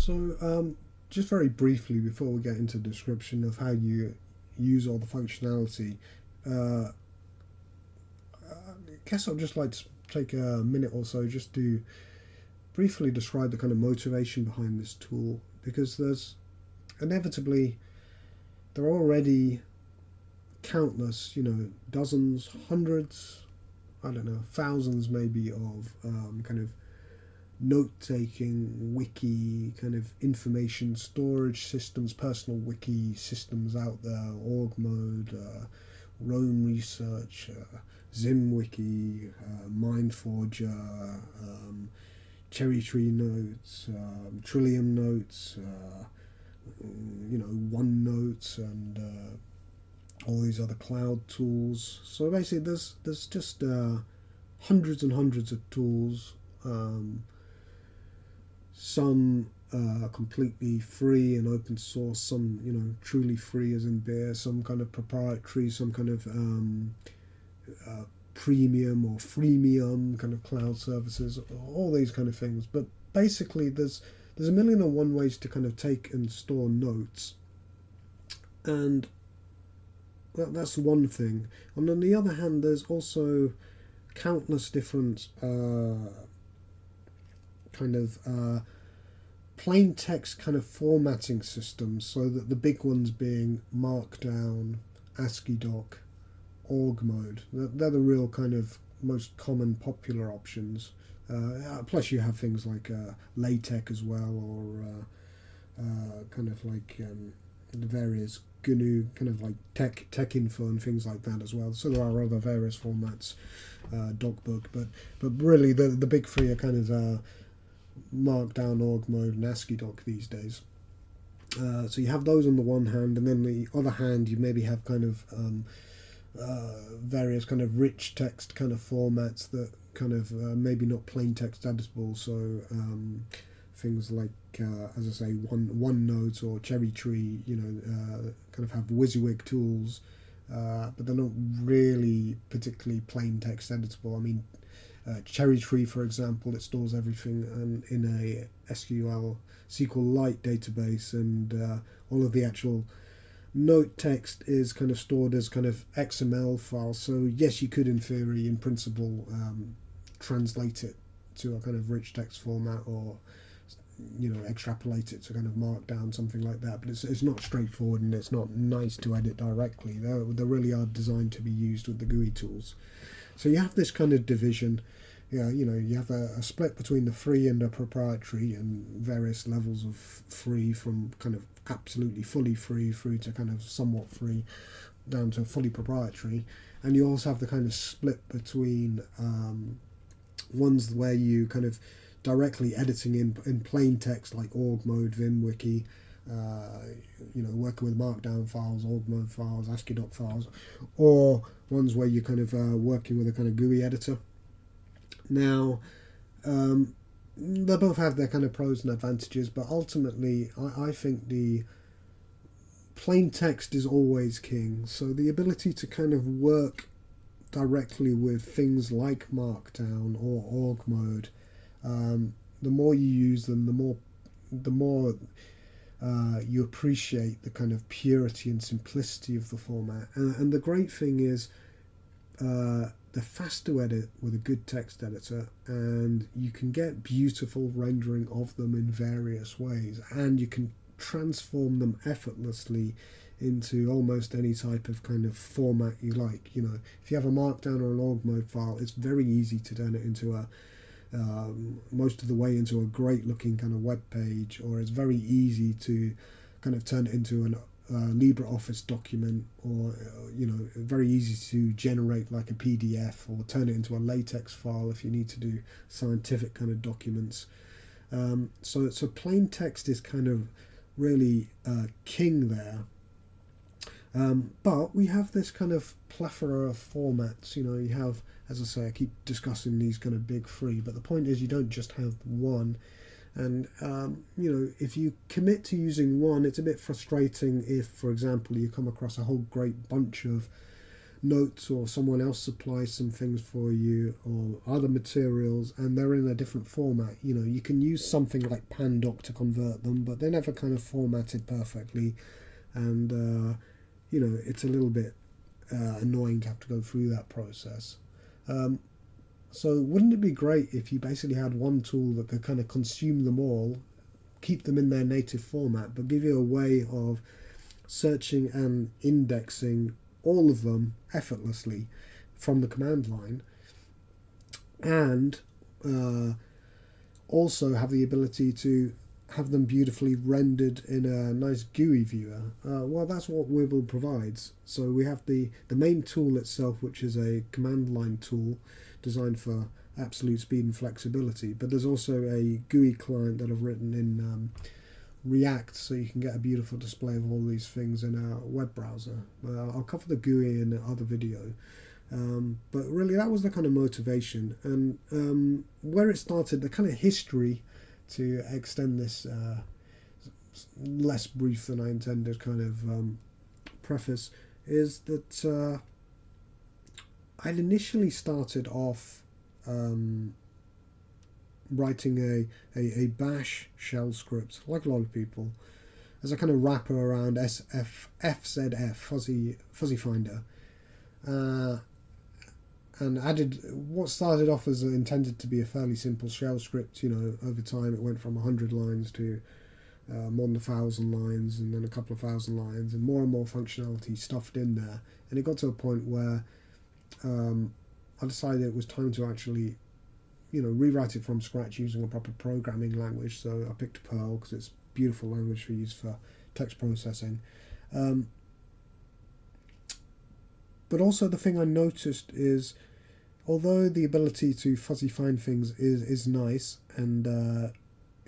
So, just very briefly before we get into the description of how you use all the functionality, uh, I guess I'd just like to take a minute or so just to briefly describe the kind of motivation behind this tool, because there's inevitably there are already countless, dozens, hundreds, I don't know, thousands maybe of kind of note-taking wiki kind of information storage systems, personal wiki systems out there, org mode, Rome research, ZimWiki, MindForger, cherry tree notes, trillium notes, OneNote, and all these other cloud tools. So basically, there's just hundreds and hundreds of tools. Some completely free and open source, some truly free as in beer, some kind of proprietary, some kind of premium or freemium kind of cloud services, all these kind of things. But basically, there's a million and one ways to kind of take and store notes, and that's one thing. And on the other hand, there's also countless different kind of plain text kind of formatting systems, so that the big ones being Markdown, ASCII-Doc, org mode. They're the real kind of most common popular options. Plus you have things like LaTeX as well, or kind of like the various GNU, kind of like tech info and things like that as well. So there are other various formats, DocBook, but really the big three are kind of Markdown, org mode, and ASCII-Doc these days. So you have those on the one hand, and then the other hand you maybe have kind of various kind of rich text kind of formats that kind of maybe not plain text editable. So things like, as I say, OneNote or Cherry Tree, kind of have WYSIWYG tools, but they're not really particularly plain text editable. I mean, Cherry Tree, for example, it stores everything in a SQLite database, and all of the actual note text is kind of stored as kind of XML files. So yes, you could, in theory, in principle, translate it to a kind of rich text format, or extrapolate it to kind of Markdown, something like that. But it's not straightforward, and it's not nice to edit directly. They really are designed to be used with the GUI tools. So you have this kind of division. Yeah, you have a split between the free and the proprietary, and various levels of free, from kind of absolutely fully free through to kind of somewhat free, down to fully proprietary. And you also have the kind of split between ones where you kind of directly editing in plain text, like org mode, VimWiki, working with Markdown files, org mode files, ASCII-Doc files, or ones where you're kind of working with a kind of GUI editor. Now, they both have their kind of pros and advantages, but ultimately I think the plain text is always king. So the ability to kind of work directly with things like Markdown or org mode, the more you use them, the more you appreciate the kind of purity and simplicity of the format. And the great thing is, they're fast to edit with a good text editor, and you can get beautiful rendering of them in various ways, and you can transform them effortlessly into almost any type of kind of format you like. If you have a Markdown or an org mode file, it's very easy to turn it into most of the way into a great looking kind of web page, or it's very easy to kind of turn it into an LibreOffice document, or very easy to generate like a PDF, or turn it into a LaTeX file if you need to do scientific kind of documents. So plain text is kind of really king there. But we have this kind of plethora of formats. You have, as I say, I keep discussing these kind of big three, but the point is you don't just have one. And, if you commit to using one, it's a bit frustrating if, for example, you come across a whole great bunch of notes or someone else supplies some things for you or other materials and they're in a different format. You know, you can use something like Pandoc to convert them, but they're never kind of formatted perfectly, and you know, it's a little bit annoying to have to go through that process. So wouldn't it be great if you basically had one tool that could kind of consume them all, keep them in their native format, but give you a way of searching and indexing all of them effortlessly from the command line, and also have the ability to have them beautifully rendered in a nice GUI viewer? Well, that's what Wibble provides. So we have the main tool itself, which is a command line tool designed for absolute speed and flexibility, but there's also a GUI client that I've written in React, so you can get a beautiful display of all these things in a web browser. I'll cover the GUI in another video, but really that was the kind of motivation, and where it started, the kind of history, to extend this less brief than I intended kind of preface, is that I'd initially started off writing a bash shell script, like a lot of people, as a kind of wrapper around FZF, fuzzy finder, and added what started off as intended to be a fairly simple shell script. You know, over time it went from 100 lines to more than 1,000 lines, and then a couple of thousand lines, and more functionality stuffed in there. And it got to a point where I decided it was time to actually, you know, rewrite it from scratch using a proper programming language. So I picked Perl because it's a beautiful language for use for text processing. But also the thing I noticed is, although the ability to fuzzy find things is nice, and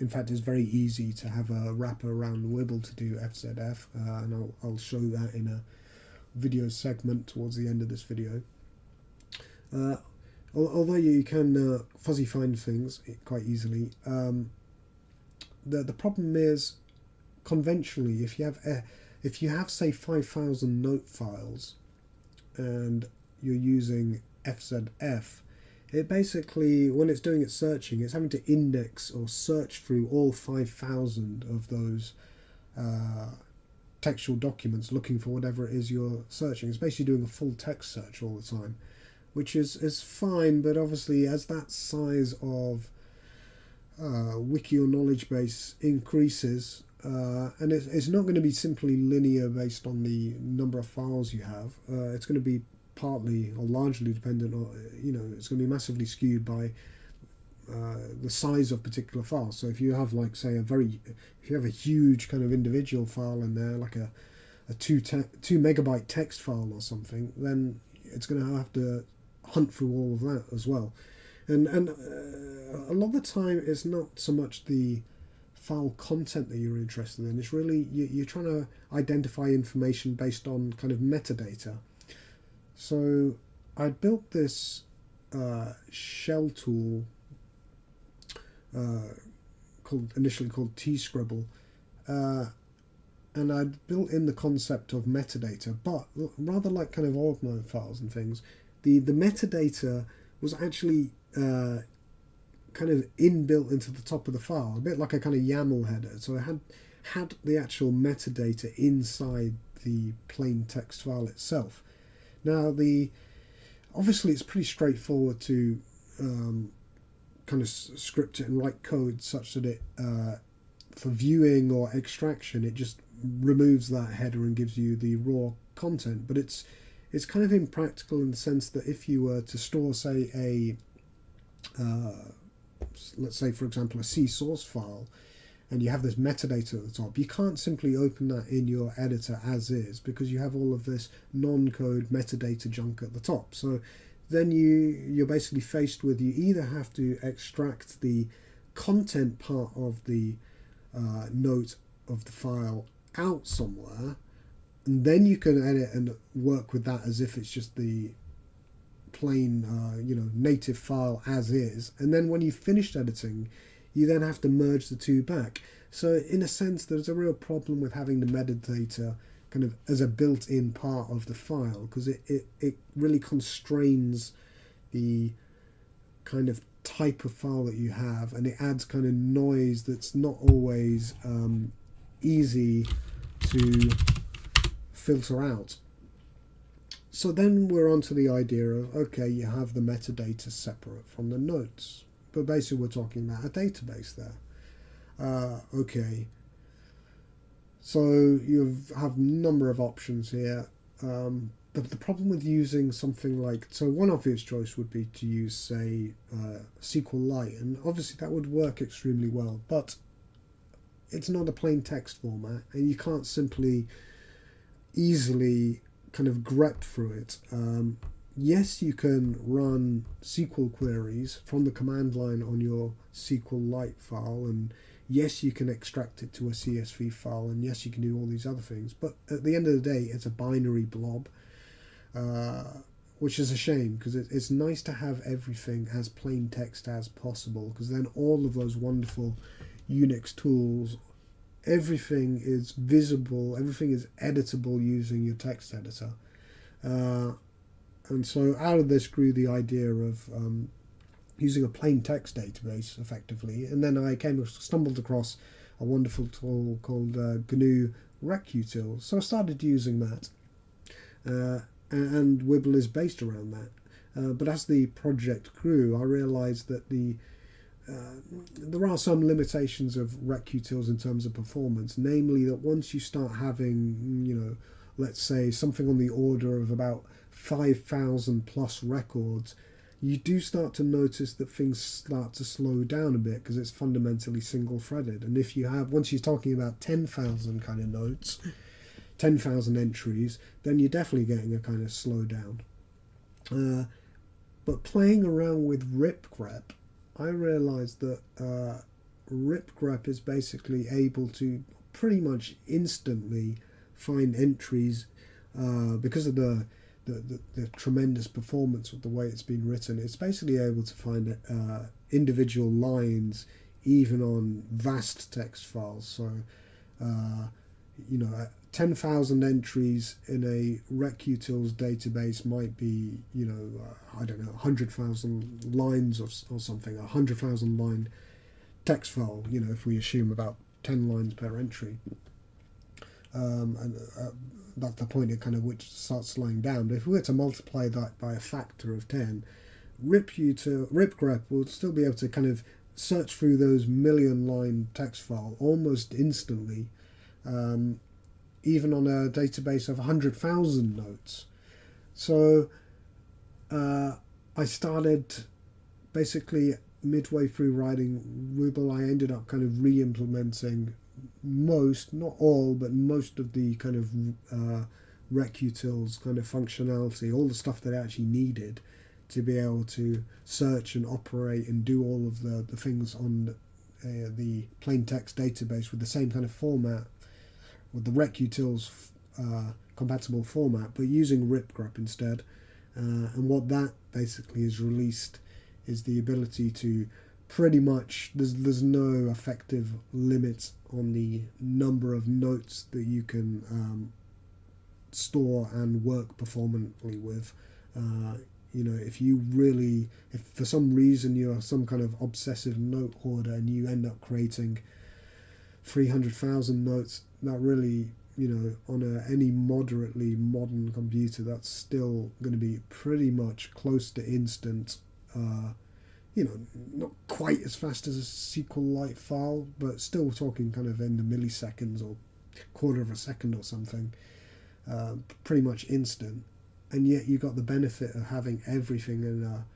in fact it's very easy to have a wrapper around Wibble to do FZF, and I'll show that in a video segment towards the end of this video. Although you can fuzzy find things quite easily, the problem is, conventionally, if you have say 5,000 note files and you're using FZF, it basically, when it's doing its searching, it's having to index or search through all 5,000 of those textual documents looking for whatever it is you're searching. It's basically doing a full text search all the time, which is fine, but obviously as that size of wiki or knowledge base increases, and it's not going to be simply linear based on the number of files you have, it's going to be partly or largely dependent on, you know, it's going to be massively skewed by the size of particular files. So if you have, like, say, if you have a huge kind of individual file in there, like a 2 megabyte text file or something, then it's going to have to hunt through all of that as well. And a lot of the time it's not so much the file content that you're interested in, it's really you're trying to identify information based on kind of metadata. So I built this shell tool initially called Tscribble, and I'd built in the concept of metadata, but rather like kind of org mode files and things, the metadata was actually kind of inbuilt into the top of the file, a bit like a kind of YAML header. So it had the actual metadata inside the plain text file itself. Now, obviously it's pretty straightforward to kind of script it and write code such that it, for viewing or extraction, it just removes that header and gives you the raw content. But it's kind of impractical in the sense that if you were to store, say, let's say, for example, a C source file, and you have this metadata at the top, you can't simply open that in your editor as is, because you have all of this non-code metadata junk at the top. So then you're basically faced with, you either have to extract the content part of the note of the file out somewhere, and then you can edit and work with that as if it's just the plain native file as is, and then when you've finished editing, you then have to merge the two back. So in a sense, there's a real problem with having the metadata kind of as a built-in part of the file, because it really constrains the kind of type of file that you have, and it adds kind of noise that's not always easy to filter out. So then we're on to the idea of, okay, you have the metadata separate from the notes, but basically we're talking about a database there. Okay, so you have a number of options here. The problem with using something like, so one obvious choice would be to use, say, SQLite, and obviously that would work extremely well, but it's not a plain text format, and you can't simply easily kind of grep through it. Yes, you can run SQL queries from the command line on your SQLite file, and yes, you can extract it to a CSV file, and yes, you can do all these other things, but at the end of the day, it's a binary blob, which is a shame, because it's nice to have everything as plain text as possible, because then all of those wonderful Unix tools, everything is visible, everything is editable using your text editor. And so out of this grew the idea of using a plain text database effectively, and then I stumbled across a wonderful tool called GNU RecUtil, so I started using that, and Wibble is based around that. But as the project grew, I realized that there are some limitations of RecUtils in terms of performance, namely that once you start having, let's say something on the order of about 5,000 plus records, you do start to notice that things start to slow down a bit, because it's fundamentally single-threaded. And if you have, once you're talking about 10,000 kind of notes, 10,000 entries, then you're definitely getting a kind of slowdown. But playing around with ripgrep, I realized that ripgrep is basically able to pretty much instantly find entries because of the tremendous performance of the way it's been written. It's basically able to find individual lines even on vast text files. So 10,000 entries in a RecUtils database might be, I don't know, 100,000 lines or something, a 100,000 line text file, if we assume about 10 lines per entry. And that's the point at kind of which starts slowing down. But if we were to multiply that by a factor of 10, ripgrep will still be able to kind of search through those million line text file almost instantly, even on a database of 100,000 notes. So I started basically midway through writing Wibble. I ended up kind of re-implementing most, not all, but most of the kind of RecUtils kind of functionality, all the stuff that I actually needed to be able to search and operate and do all of the things on the plain text database with the same kind of format, with the RecUtils compatible format, but using ripgrep instead. And what that basically has released is the ability to pretty much, there's no effective limit on the number of notes that you can store and work performantly with. If for some reason you're some kind of obsessive note hoarder and you end up creating 300,000 notes, that really, on any moderately modern computer, that's still going to be pretty much close to instant. Not quite as fast as a SQLite file, but still talking kind of in the milliseconds or quarter of a second or something. Pretty much instant. And yet you got the benefit of having everything in a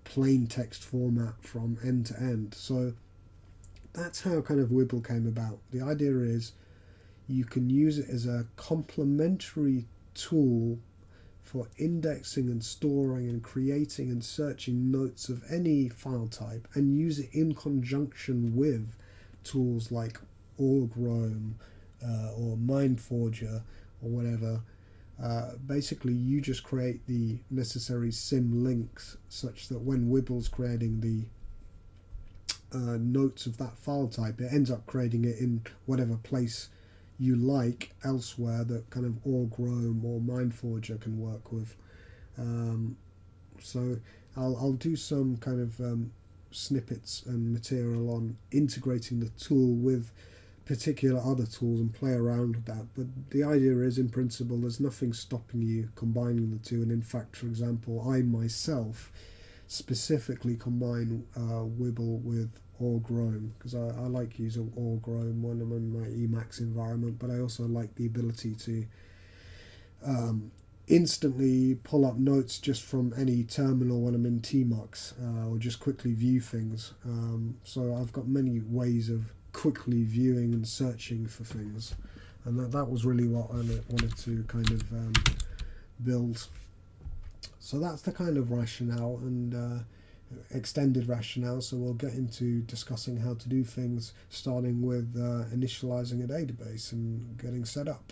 plain text format from end to end. So that's how kind of Wibble came about. The idea is you can use it as a complementary tool for indexing and storing and creating and searching notes of any file type, and use it in conjunction with tools like OrgRome or MindForger or whatever. Basically, you just create the necessary sim links such that when Wibble's creating the notes of that file type, it ends up creating it in whatever place you like elsewhere that kind of Org-Rome or MindForger can work with. So I'll do some kind of snippets and material on integrating the tool with particular other tools and play around with that. But the idea is, in principle, there's nothing stopping you combining the two. And in fact, for example, I myself specifically combine Wibble with Org-Rome because I like using Org-Rome when I'm in my Emacs environment, but I also like the ability to instantly pull up notes just from any terminal when I'm in Tmux, or just quickly view things. So I've got many ways of quickly viewing and searching for things, and that was really what I wanted to kind of build. So that's the kind of rationale and extended rationale. So we'll get into discussing how to do things, starting with initializing a database and getting set up.